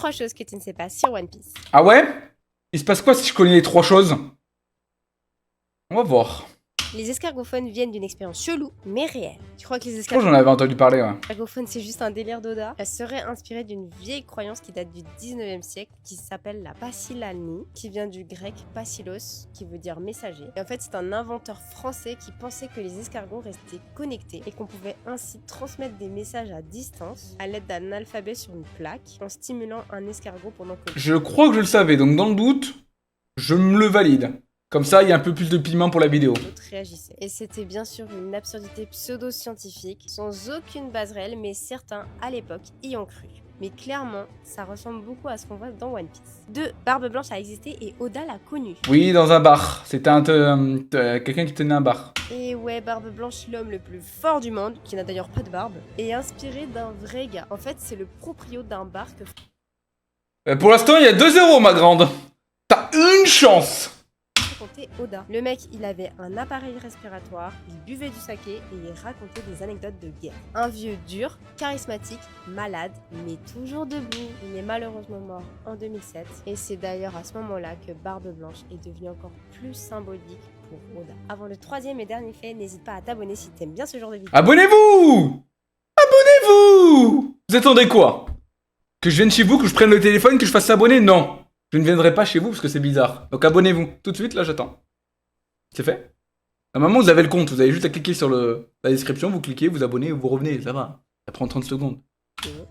3 choses que tu ne sais pas sur One Piece. Ah ouais? Il se passe quoi si je connais les 3 choses? On va voir. Les escargophones viennent d'une expérience chelou, mais réelle. Tu crois que les Je crois que j'en escargophones, avais entendu parler, ouais. c'est juste un délire d'Oda? Elle serait inspirée d'une vieille croyance qui date du 19e siècle, qui s'appelle la Passilani, qui vient du grec pasilos, qui veut dire messager. Et en fait, c'est un inventeur français qui pensait que les escargots restaient connectés et qu'on pouvait ainsi transmettre des messages à distance à l'aide d'un alphabet sur une plaque, en stimulant un escargot pendant que... Je crois que je le savais, donc dans le doute, je me le valide. Comme ça, il y a un peu plus de piment pour la vidéo. l'autre réagissait. Et c'était bien sûr une absurdité pseudo-scientifique, sans aucune base réelle, mais certains, à l'époque, y ont cru. Mais clairement, ça ressemble beaucoup à ce qu'on voit dans One Piece. 2. Barbe Blanche a existé et Oda l'a connue. Oui, dans un bar. C'était quelqu'un qui tenait un bar. Et ouais, Barbe Blanche, l'homme le plus fort du monde, qui n'a d'ailleurs pas de barbe, est inspiré d'un vrai gars. En fait, c'est le proprio d'un bar que Pour l'instant, il y a 2-0, ma grande. T'as une chance. racontait Oda. Le mec, il avait un appareil respiratoire, il buvait du saké et il racontait des anecdotes de guerre. Un vieux dur, charismatique, malade, mais toujours debout. Il est malheureusement mort en 2007 et c'est d'ailleurs à ce moment-là que Barbe Blanche est devenue encore plus symbolique pour Oda. Avant le 3e et dernier fait, n'hésite pas à t'abonner si t'aimes bien ce genre de vidéo. Abonnez-vous. Abonnez-vous. Vous attendez quoi? Que je vienne chez vous, que je prenne le téléphone, que je fasse s'abonner? Non. Je ne viendrai pas chez vous parce que c'est bizarre. Donc abonnez-vous. Tout de suite, là, j'attends. C'est fait? Normalement, vous avez le compte. Vous avez juste à cliquer sur la description, vous cliquez, vous abonnez, vous revenez. Ça va. Ça prend 30 secondes.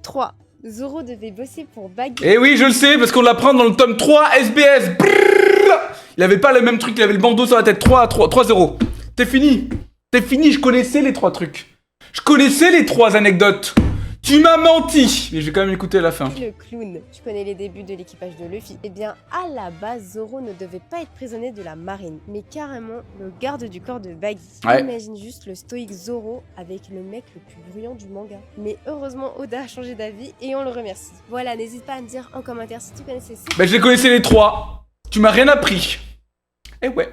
3. Zoro devait bosser pour Baggy. Eh oui, je le sais, parce qu'on l'apprend dans le tome 3 SBS. Brrr. Il avait pas le même truc, il avait le bandeau sur la tête. 3-0. T'es fini. T'es fini, je connaissais les 3 trucs. Je connaissais les 3 anecdotes. Tu m'as menti. Mais je vais quand même écouter à la fin. Le clown. Tu connais les débuts de l'équipage de Luffy. Eh bien, à la base, Zoro ne devait pas être prisonnier de la marine, mais carrément le garde du corps de Baggy. Ouais. Imagine juste le stoïque Zoro avec le mec le plus bruyant du manga. Mais heureusement, Oda a changé d'avis et on le remercie. Voilà, n'hésite pas à me dire en commentaire si tu connaissais ces... Bah, je les connaissais les 3. Tu m'as rien appris. Eh ouais.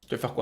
Tu vas faire quoi?